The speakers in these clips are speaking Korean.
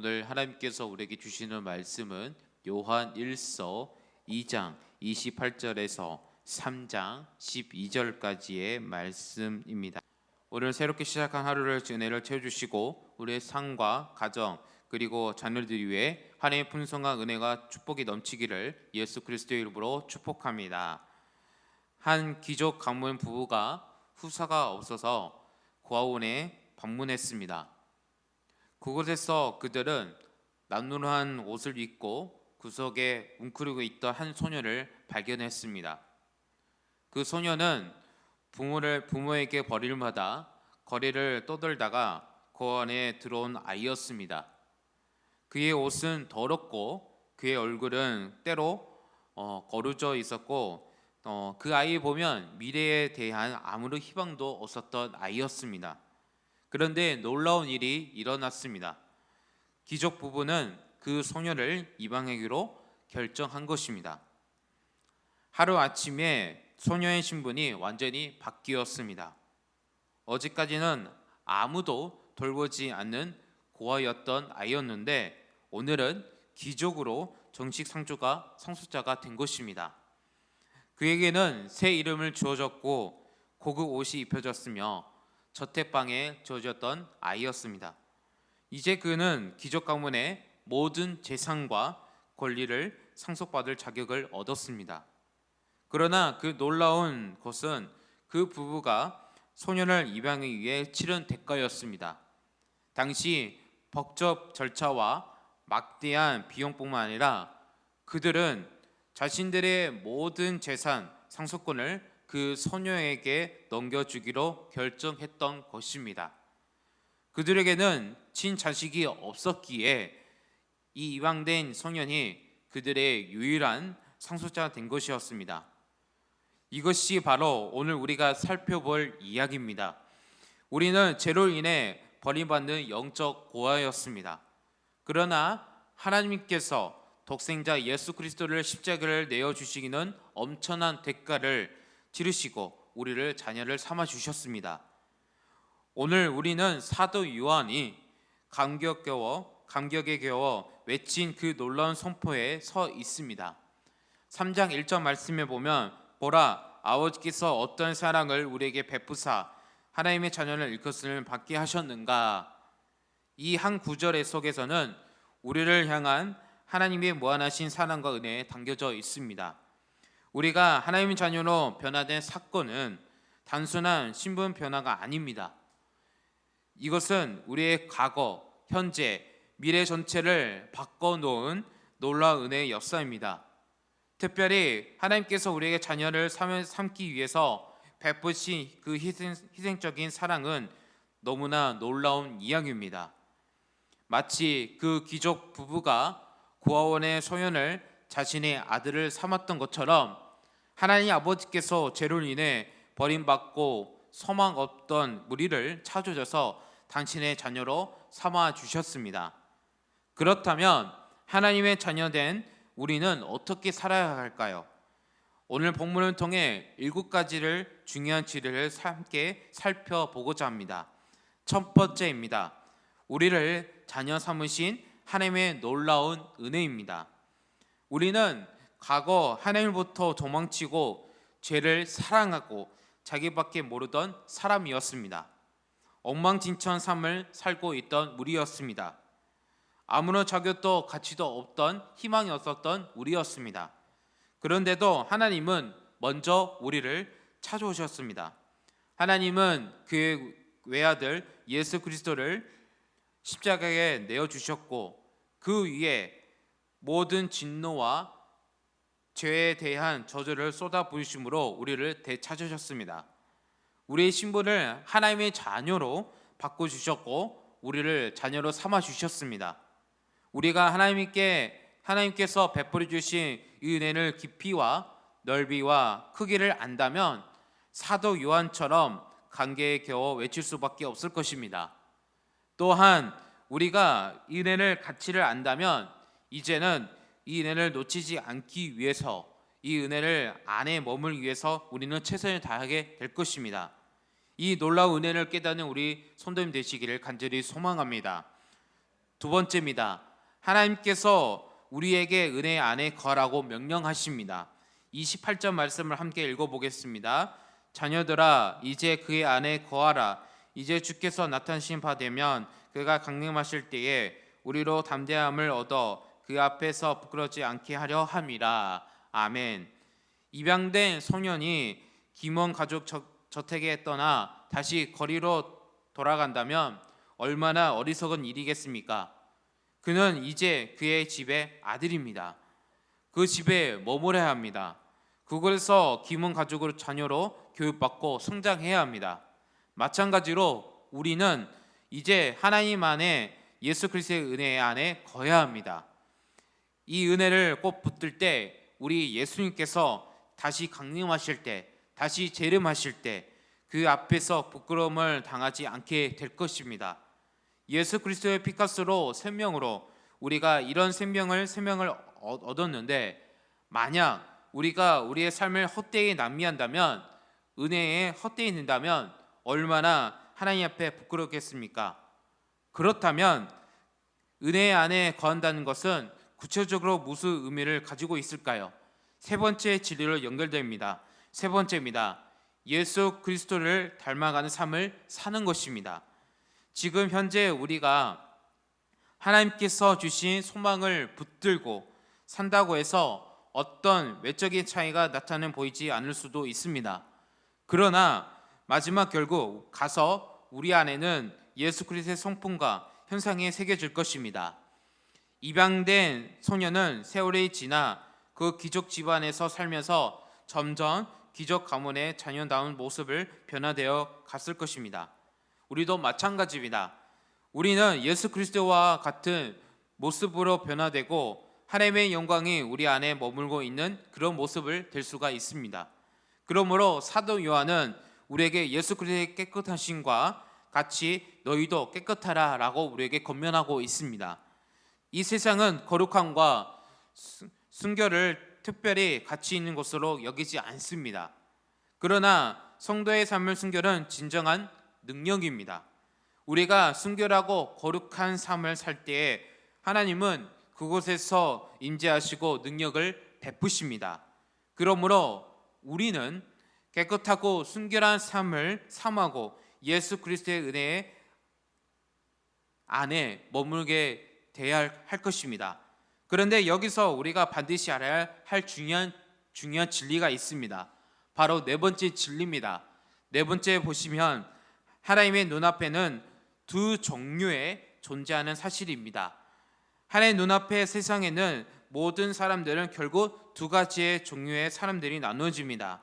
오늘 하나님께서 우리에게 주시는 말씀은 요한 1서 2장 28절에서 3장 12절까지의 말씀입니다. 오늘 새롭게 시작한 하루를 은혜를 채워주시고 우리의 삶과 가정 그리고 자녀들 위해 하나님의 풍성한 은혜가 축복이 넘치기를 예수 그리스도의 이름으로 축복합니다. 한 귀족 가문 부부가 후사가 없어서 고아원에 방문했습니다. 그곳에서 그들은 남루한 옷을 입고 구석에 웅크리고 있던 한 소녀를 발견했습니다. 그 소녀는 부모에게 버림을 받아 거리를 떠돌다가 고아원에 들어온 아이였습니다. 그의 옷은 더럽고 그의 얼굴은 때로 거루져 있었고 그 아이 보면 미래에 대한 아무런 희망도 없었던 아이였습니다. 그런데 놀라운 일이 일어났습니다. 귀족 부부는 그 소녀를 입양하기로 결정한 것입니다. 하루 아침에 소녀의 신분이 완전히 바뀌었습니다. 어제까지는 아무도 돌보지 않는 고아였던 아이였는데 오늘은 귀족으로 정식 상속자가 된 것입니다. 그에게는 새 이름을 주어졌고 고급 옷이 입혀졌으며 저택방에 주어졌던 아이였습니다. 이제 그는 귀족 가문의 모든 재산과 권리를 상속받을 자격을 얻었습니다. 그러나 그 놀라운 것은 그 부부가 소년을 입양하기 위해 치른 대가였습니다. 당시 법적 절차와 막대한 비용뿐만 아니라 그들은 자신들의 모든 재산, 상속권을 그 소녀에게 넘겨주기로 결정했던 것입니다. 그들에게는 친자식이 없었기에 이 입양된 소년이 그들의 유일한 상속자가 된 것이었습니다. 이것이 바로 오늘 우리가 살펴볼 이야기입니다. 우리는 죄로 인해 버림받는 영적 고아였습니다. 그러나 하나님께서 독생자 예수 그리스도를 십자가를 내어주시기는 엄청난 대가를 치르시고 우리를 자녀를 삼아 주셨습니다. 오늘 우리는 사도 요한이 감격에 겨워 외친 그 놀라운 선포에 서 있습니다. 3장 1절 말씀에 보면 보라 아버지께서 어떤 사랑을 우리에게 베푸사 하나님의 자녀를 일컬음을 받게 하셨는가. 이 한 구절의 속에서는 우리를 향한 하나님의 무한하신 사랑과 은혜에 담겨져 있습니다. 우리가 하나님의 자녀로 변화된 사건은 단순한 신분 변화가 아닙니다. 이것은 우리의 과거, 현재, 미래 전체를 바꿔놓은 놀라운 은혜의 역사입니다. 특별히 하나님께서 우리에게 자녀를 삼기 위해서 베푸신 그 희생적인 사랑은 너무나 놀라운 이야기입니다. 마치 그 귀족 부부가 고아원의 소년을 자신의 아들을 삼았던 것처럼 하나님 아버지께서 죄로 인해 버림받고 소망 없던 우리를 찾으셔서 당신의 자녀로 삼아 주셨습니다. 그렇다면 하나님의 자녀된 우리는 어떻게 살아야 할까요? 오늘 본문을 통해 7가지를 중요한 진리를 함께 살펴보고자 합니다. 첫 번째입니다. 우리를 자녀 삼으신 하나님의 놀라운 은혜입니다. 우리는 과거 하나님으로부터 도망치고 죄를 사랑하고 자기밖에 모르던 사람이었습니다. 엉망진창한 삶을 살고 있던 우리였습니다. 아무런 자격도 가치도 없던 희망이 없었던 우리였습니다. 그런데도 하나님은 먼저 우리를 찾아오셨습니다. 하나님은 그의 외아들 예수 그리스도를 십자가에 내어주셨고 그 위에 모든 진노와 죄에 대한 저주를 쏟아부으심으로 우리를 되찾으셨습니다. 우리의 신분을 하나님의 자녀로 바꿔주셨고 우리를 자녀로 삼아주셨습니다. 우리가 하나님께서 베풀어 주신 이 은혜를 깊이와 넓이와 크기를 안다면 사도 요한처럼 감격에 겨워 외칠 수밖에 없을 것입니다. 또한 우리가 이 은혜를 가치를 안다면 이제는 이 은혜를 놓치지 않기 위해서 이 은혜를 안에 머물기 위해서 우리는 최선을 다하게 될 것입니다. 이 놀라운 은혜를 깨닫는 우리 성도님 되시기를 간절히 소망합니다. 두 번째입니다. 하나님께서 우리에게 은혜 안에 거하라고 명령하십니다. 28절 말씀을 함께 읽어보겠습니다. 자녀들아 이제 그의 안에 거하라. 이제 주께서 나타나신 바 되면 그가 강림하실 때에 우리로 담대함을 얻어 그 앞에서 부끄러지 않게 하려 함이라. 아멘. 입양된 소년이 김원 가족 저택에 떠나 다시 거리로 돌아간다면 얼마나 어리석은 일이겠습니까? 그는 이제 그의 집의 아들입니다. 그 집에 머물러야 합니다. 그곳에서 김원 가족으로 자녀로 교육받고 성장해야 합니다. 마찬가지로 우리는 이제 하나님 안에 예수 그리스도의 은혜 안에 거해야 합니다. 이 은혜를 꼭 붙들 때 우리 예수님께서 다시 강림하실 때, 다시 재림하실 때 그 앞에서 부끄러움을 당하지 않게 될 것입니다. 예수 그리스도의 피값으로 생명으로 우리가 이런 생명을 얻었는데, 만약 우리가 우리의 삶을 헛되이 낭비한다면, 은혜에 헛되이 는다면 얼마나 하나님 앞에 부끄럽겠습니까? 그렇다면 은혜 안에 거한다는 것은 구체적으로 무슨 의미를 가지고 있을까요? 세 번째 진리로 연결됩니다. 세 번째입니다. 예수 그리스도를 닮아가는 삶을 사는 것입니다. 지금 현재 우리가 하나님께서 주신 소망을 붙들고 산다고 해서 어떤 외적인 차이가 나타나는 보이지 않을 수도 있습니다. 그러나 마지막 결국 가서 우리 안에는 예수 그리스도의 성품과 현상이 새겨질 것입니다. 입양된 소년은 세월이 지나 그 귀족 집안에서 살면서 점점 귀족 가문의 자녀다운 모습을 변화되어 갔을 것입니다. 우리도 마찬가지입니다. 우리는 예수 그리스도와 같은 모습으로 변화되고 하나님의 영광이 우리 안에 머물고 있는 그런 모습을 될 수가 있습니다. 그러므로 사도 요한은 우리에게 예수 그리스도의 깨끗하심과 같이 너희도 깨끗하라 라고 우리에게 권면하고 있습니다. 이 세상은 거룩함과 순결을 특별히 가치 있는 것으로 여기지 않습니다. 그러나 성도의 삶의 순결은 진정한 능력입니다. 우리가 순결하고 거룩한 삶을 살 때에 하나님은 그곳에서 임재하시고 능력을 베푸십니다. 그러므로 우리는 깨끗하고 순결한 삶을 삼하고 예수 그리스도의 은혜 안에 머물게 되어야 할 것입니다. 그런데 여기서 우리가 반드시 알아야 할 중요한 진리가 있습니다. 바로 네 번째 진리입니다. 네 번째 보시면 하나님의 눈앞에는 두 종류의 존재하는 사실입니다. 하나님의 눈앞에 세상에는 모든 사람들은 결국 두 가지의 종류의 사람들이 나누어집니다.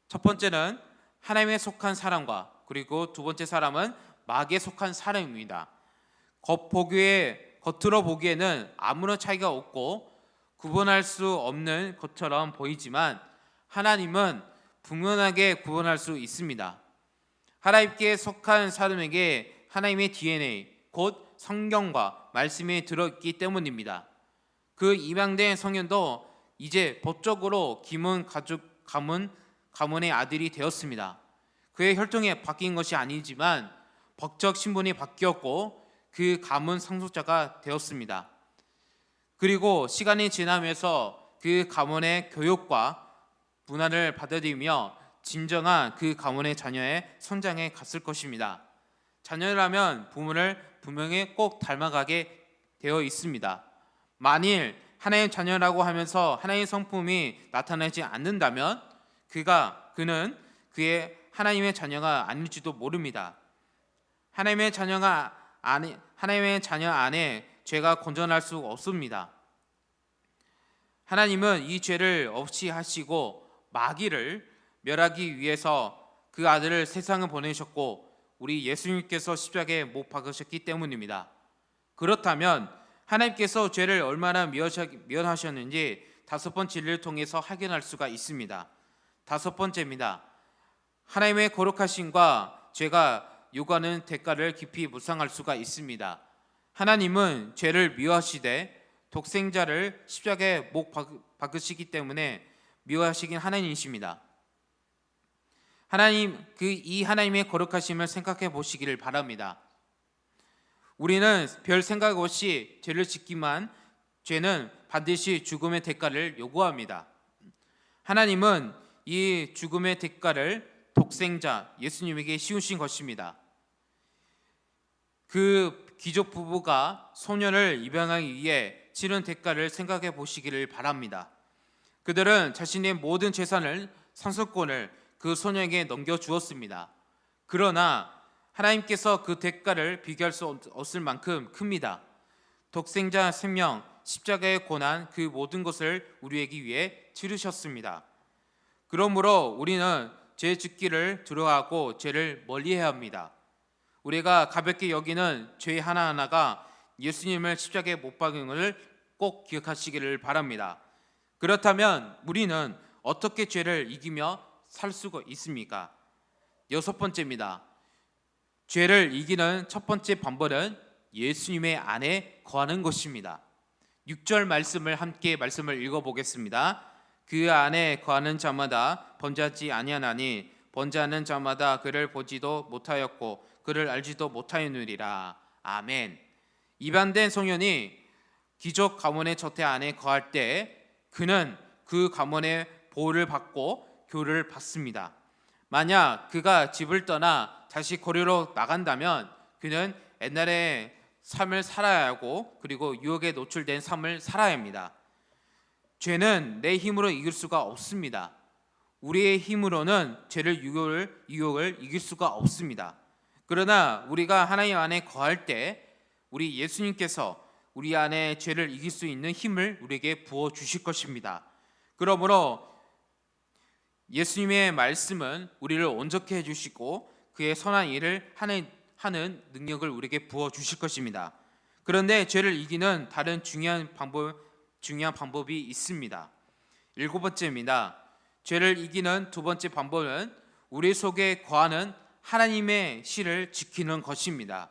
첫 번째는 하나님에 속한 사람과 그리고 두 번째 사람은 마귀에 속한 사람입니다. 겉으로 보기에는 아무런 차이가 없고 구분할 수 없는 것처럼 보이지만 하나님은 분명하게 구분할 수 있습니다. 하나님께 속한 사람에게 하나님의 DNA, 곧 성경과 말씀이 들어있기 때문입니다. 그 입양된 성년도 이제 법적으로 가문의 아들이 되었습니다. 그의 혈통이 바뀐 것이 아니지만 법적 신분이 바뀌었고 그 가문 상속자가 되었습니다. 그리고 시간이 지나면서 그 가문의 교육과 문화를 받아들이며 진정한 그 가문의 자녀의 성장에 갔을 것입니다. 자녀라면 부모를 분명히 꼭 닮아가게 되어 있습니다. 만일 하나님의 자녀라고 하면서 하나님의 성품이 나타나지 않는다면 그는 그의 하나님의 자녀가 아닐지도 모릅니다. 하나님의 자녀 안에 죄가 건전할 수 없습니다. 하나님은 이 죄를 없이 하시고 마귀를 멸하기 위해서 그 아들을 세상에 보내셨고 우리 예수님께서 십자가에 못 박으셨기 때문입니다. 그렇다면 하나님께서 죄를 얼마나 미워하셨는지 다섯 번째 진리를 통해서 확인할 수가 있습니다. 다섯 번째입니다. 하나님의 거룩하심과 죄가 요구하는 대가를 깊이 묵상할 수가 있습니다. 하나님은 죄를 미워하시되 독생자를 십자가에 못 박으시기 때문에 미워하시긴 하나님이십니다. 이 하나님의 거룩하심을 생각해 보시기를 바랍니다. 우리는 별 생각 없이 죄를 짓기만 죄는 반드시 죽음의 대가를 요구합니다. 하나님은 이 죽음의 대가를 독생자 예수님에게 씌우신 것입니다. 그 귀족 부부가 소년을 입양하기 위해 치른 대가를 생각해 보시기를 바랍니다. 그들은 자신의 모든 재산을, 상속권을 그 소년에게 넘겨주었습니다. 그러나 하나님께서 그 대가를 비교할 수 없을 만큼 큽니다. 독생자 생명, 십자가의 고난, 그 모든 것을 우리에게 위해 치르셨습니다. 그러므로 우리는 죄 짓기를 두려워하고 죄를 멀리해야 합니다. 우리가 가볍게 여기는 죄 하나하나가 예수님을 십자가에 못 박음을 꼭 기억하시기를 바랍니다. 그렇다면 우리는 어떻게 죄를 이기며 살 수가 있습니까? 6번째입니다. 죄를 이기는 첫 번째 방법은 예수님의 안에 거하는 것입니다. 6절 말씀을 읽어보겠습니다. 그 안에 거하는 자마다 범죄하지 아니하나니 범죄하는 자마다 그를 보지도 못하였고 그를 알지도 못하였느니라. 아멘. 입양된 소년이 귀족 가문의 저택 안에 거할 때 그는 그 가문의 보호를 받고 교육을 받습니다. 만약 그가 집을 떠나 다시 거리로 나간다면 그는 옛날의 삶을 살아야 하고 그리고 유혹에 노출된 삶을 살아야 합니다. 죄는 내 힘으로 이길 수가 없습니다. 우리의 힘으로는 죄를 유혹을 이길 수가 없습니다. 그러나 우리가 하나님 안에 거할 때 우리 예수님께서 우리 안에 죄를 이길 수 있는 힘을 우리에게 부어 주실 것입니다. 그러므로 예수님의 말씀은 우리를 온전케 해주시고 그의 선한 일을 하는 능력을 우리에게 부어 주실 것입니다. 그런데 죄를 이기는 다른 중요한 방법이 있습니다. 7번째입니다. 죄를 이기는 두 번째 방법은 우리 속에 거하는 하나님의 씨를 지키는 것입니다.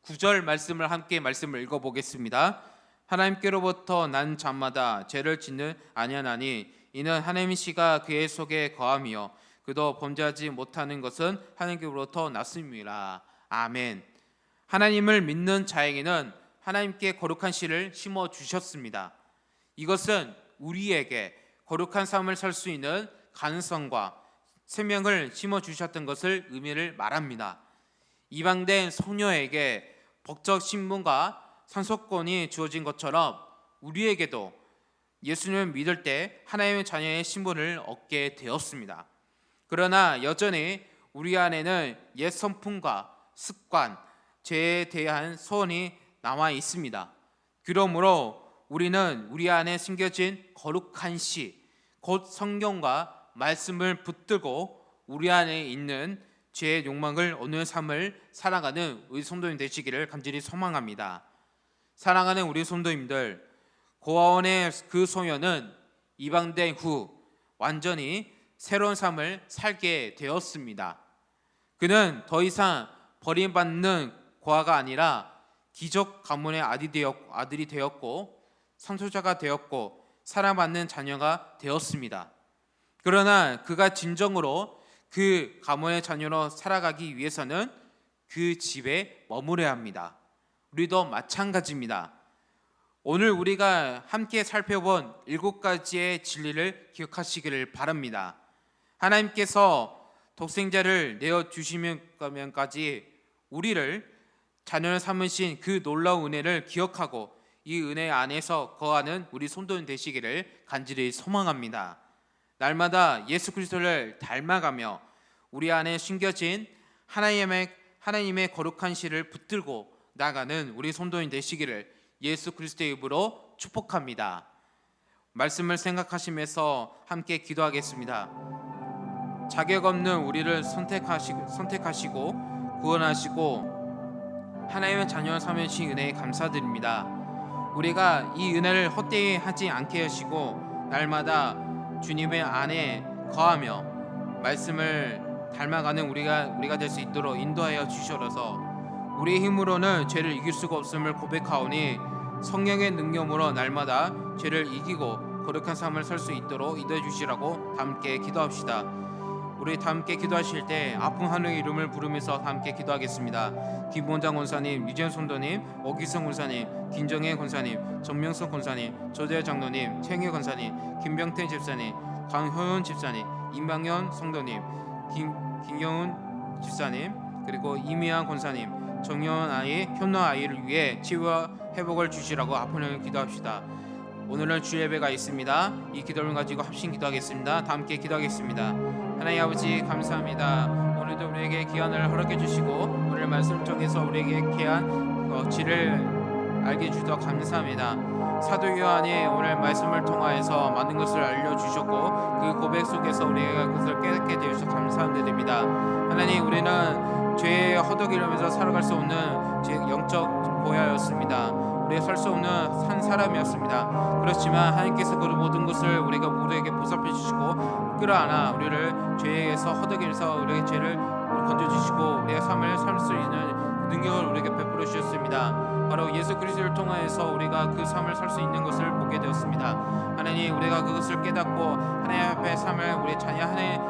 9절 말씀을 읽어보겠습니다. 하나님께로부터 난 자마다 죄를 짓는 아니하나니 이는 하나님의 씨가 그의 속에 거하며 그도 범죄하지 못하는 것은 하나님께로부터 났음이라. 아멘. 하나님을 믿는 자에게는 하나님께 거룩한 씨를 심어 주셨습니다. 이것은 우리에게 거룩한 삶을 살 수 있는 가능성과 생명을 심어 주셨던 것을 의미를 말합니다. 입양된 소녀에게 법적 신분과 상속권이 주어진 것처럼 우리에게도 예수님을 믿을 때 하나님의 자녀의 신분을 얻게 되었습니다. 그러나 여전히 우리 안에는 옛 성품과 습관, 죄에 대한 소원이 남아 있습니다. 그러므로 우리는 우리 안에 숨겨진 거룩한 씨, 곧 성경과 말씀을 붙들고 우리 안에 있는 죄의 욕망을 얻는 삶을 살아가는 우리 성도님 되시기를 간절히 소망합니다. 사랑하는 우리 성도님들, 고아원의 그 소녀는 입양된 후 완전히 새로운 삶을 살게 되었습니다. 그는 더 이상 버림받는 고아가 아니라 귀족 가문의 아들이 되었고 상속자가 되었고 사랑받는 자녀가 되었습니다. 그러나 그가 진정으로 그 가문의 자녀로 살아가기 위해서는 그 집에 머무러야 합니다. 우리도 마찬가지입니다. 오늘 우리가 함께 살펴본 7가지의 진리를 기억하시기를 바랍니다. 하나님께서 독생자를 내어주시면까지 우리를 자녀를 삼으신 그 놀라운 은혜를 기억하고 이 은혜 안에서 거하는 우리 성도님 되시기를 간절히 소망합니다. 날마다 예수 그리스도를 닮아가며 우리 안에 숨겨진 하나님의 거룩한 씨를 붙들고 나가는 우리 성도님 되시기를 예수 그리스도의 이름으로 축복합니다. 말씀을 생각하시면서 함께 기도하겠습니다. 자격 없는 우리를 선택하시고 구원하시고 하나님의 자녀 삼으신 은혜에 감사드립니다. 우리가 이 은혜를 헛되이 하지 않게 하시고 날마다 주님의 안에 거하며 말씀을 닮아가는 우리가 될 수 있도록 인도하여 주셔서 우리의 힘으로는 죄를 이길 수가 없음을 고백하오니 성령의 능력으로 날마다 죄를 이기고 거룩한 삶을 살 수 있도록 인도해 주시라고 함께 기도합시다. 우리 다 함께 기도하실 때 아픈 하나님의 이름을 부르면서 다 함께 기도하겠습니다. 김본장 권사님, 유재현 성도님, 오기성 권사님, 김정혜 권사님, 전명석 권사님, 조대 장로님, 최영희 권사님, 김병태 집사님, 강효연 집사님, 임방현 성도님, 김경훈 집사님, 그리고 이미양 권사님, 정현 아이, 현노 아이를 위해 치유와 회복을 주시라고 아픈 영을 기도합시다. 오늘은 주 예배가 있습니다. 이 기도를 가지고 합심 기도하겠습니다. 다 함께 기도하겠습니다. 하나님 아버지 감사합니다. 오늘도 우리에게 기한을 허락해 주시고 오늘 말씀 통해서 우리에게 귀한 지를 알게 주셔서 감사합니다. 사도 요한이 오늘 말씀을 통하여서 많은 것을 알려주셨고 그 고백 속에서 우리가 그것을 깨닫게 되어서 감사드립니다. 하나님, 우리는 죄에 허덕이면서 살아갈 수 없는 영적 고야였습니다. 우리가 설 수 없는 한 사람이었습니다. 그렇지만 하나님께서 그 모든 것을 우리에게 보살펴 주시고 끌어안아 우리를 죄에서 허덕임에서 우리의 죄를 건져주시고 우리의 삶을 살 수 있는 능력을 우리에게 베풀어 주셨습니다. 바로 예수 그리스도를 통하여서 우리가 그 삶을 살 수 있는 것을 보게 되었습니다. 하나님, 우리가 그것을 깨닫고 하나님 앞에 삶을 우리 자녀의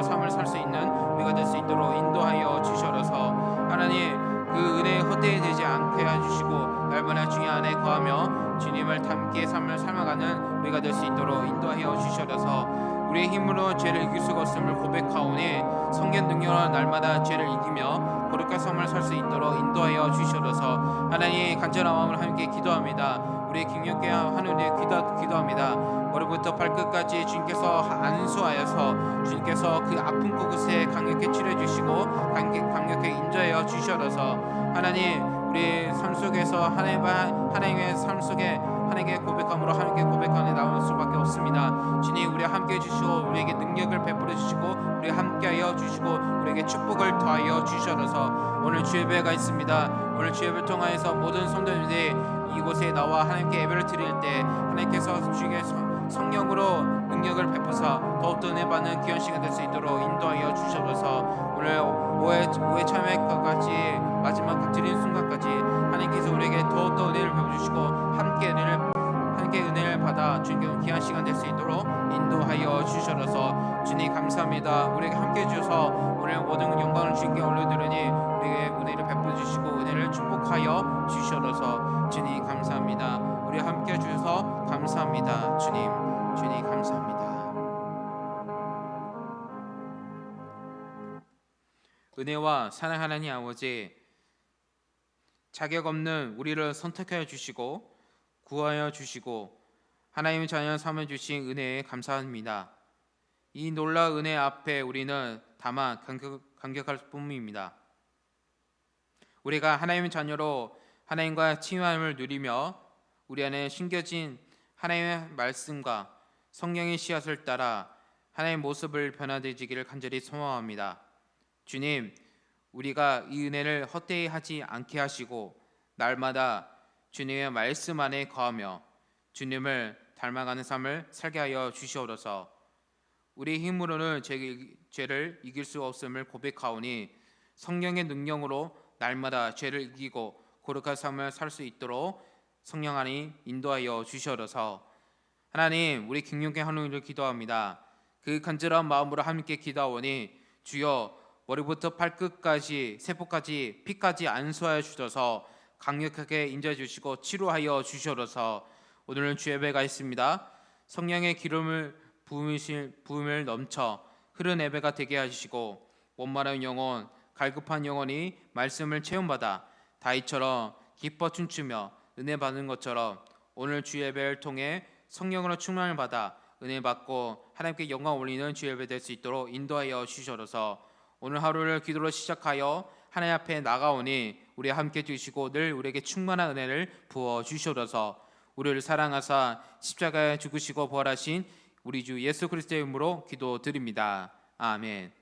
삶을 살 수 있는 우리가 될 수 있도록 인도하여 주셔서 하나님, 그 은혜에 헛되이 않게 해주시고 날마다 주님 안에 거하며 주님을 함께 삶을 살아가는 우리가 될 수 있도록 인도하여 주셔서 우리의 힘으로 죄를 이길 수가 없음을 고백하오니 성경 능력으로 날마다 죄를 이기며 거룩한 삶을 살 수 있도록 인도하여 주셔서 하나님, 간절한 마음으로 함께 기도합니다. 우리의 김영께 하느님 기도합니다. 머리부터 발끝까지 주님께서 안수하여서 주님께서 그 아픈 곳에 강력히 치료해주시고 강력히 인도하여 주셔서 하나님, 우리 삶 속에서 하나님의 삶 속에 하나님께 고백함으로 하나님께 고백하는 나올 수밖에 없습니다. 주님, 우리 함께 해주시고 우리에게 능력을 베풀어 주시고 우리 함께하여 주시고 우리에게 축복을 더하여 주셔서 오늘 주 예배가 있습니다. 오늘 주 예배를 통하여서 모든 성도님들이 이곳에 나와 하나님께 예배를 드릴 때 하나님께서 주님의 성령으로 능력을 베푸사 더욱더 은혜 받는 귀한 시간 될 수 있도록 인도하여 주셔서 오늘 5회 참여까지 마지막 드리는 순간까지 하나님께서 우리에게 더욱더 은혜를 베풀어주시고 함께 은혜를 받아 주님께 귀한 시간 될 수 있도록 인도하여 주셔서 주님 감사합니다. 우리에게 함께 해주셔서 오늘 모든 영광을 주님께 올려드리니 우리에게 은혜를 베풀어주시고 은혜를 축복하여 주셔서 주님 감사합니다. 우리 함께 해주셔서 감사합니다. 주님 감사합니다. 은혜와 사랑 하나님 아버지, 자격 없는 우리를 선택하여 주시고 구하여 주시고 하나님의 자녀 삼아 주신 은혜에 감사합니다. 이 놀라운 은혜 앞에 우리는 다만 감격할 뿐입니다. 우리가 하나님의 자녀로 하나님과 친밀함을 누리며 우리 안에 심겨진 하나님의 말씀과 성령의 씨앗을 따라 하나님의 모습을 변화되지기를 간절히 소망합니다. 주님, 우리가 이 은혜를 헛되이 하지 않게 하시고 날마다 주님의 말씀 안에 거하며 주님을 닮아가는 삶을 살게 하여 주시옵소서. 우리 힘으로는 죄를 이길 수 없음을 고백하오니 성령의 능력으로 날마다 죄를 이기고 거룩한 삶을 살 수 있도록 성령 안에 인도하여 주시옵소서. 하나님, 우리 김용태 하나님을 기도합니다. 그 간절한 마음으로 함께 기도하오니 주여 머리부터 발끝까지 세포까지 피까지 안수하여 주셔서 강력하게 인도해 주시고 치료하여 주셔서 오늘은 주 예배가 있습니다. 성령의 기름을 부음을 넘쳐 흐른 예배가 되게 하시고 원만한 영혼, 갈급한 영혼이 말씀을 체험받아 다윗처럼 기뻐 춤추며 은혜 받는 것처럼 오늘 주 예배를 통해 성령으로 충만을 받아 은혜 받고 하나님께 영광 올리는 주 예배 될 수 있도록 인도하여 주셔서 오늘 하루를 기도로 시작하여 하나님 앞에 나가오니 우리 함께 주시고 늘 우리에게 충만한 은혜를 부어 주셔서 우리를 사랑하사 십자가에 죽으시고 부활하신 우리 주 예수 그리스도의 이름으로 기도드립니다. 아멘.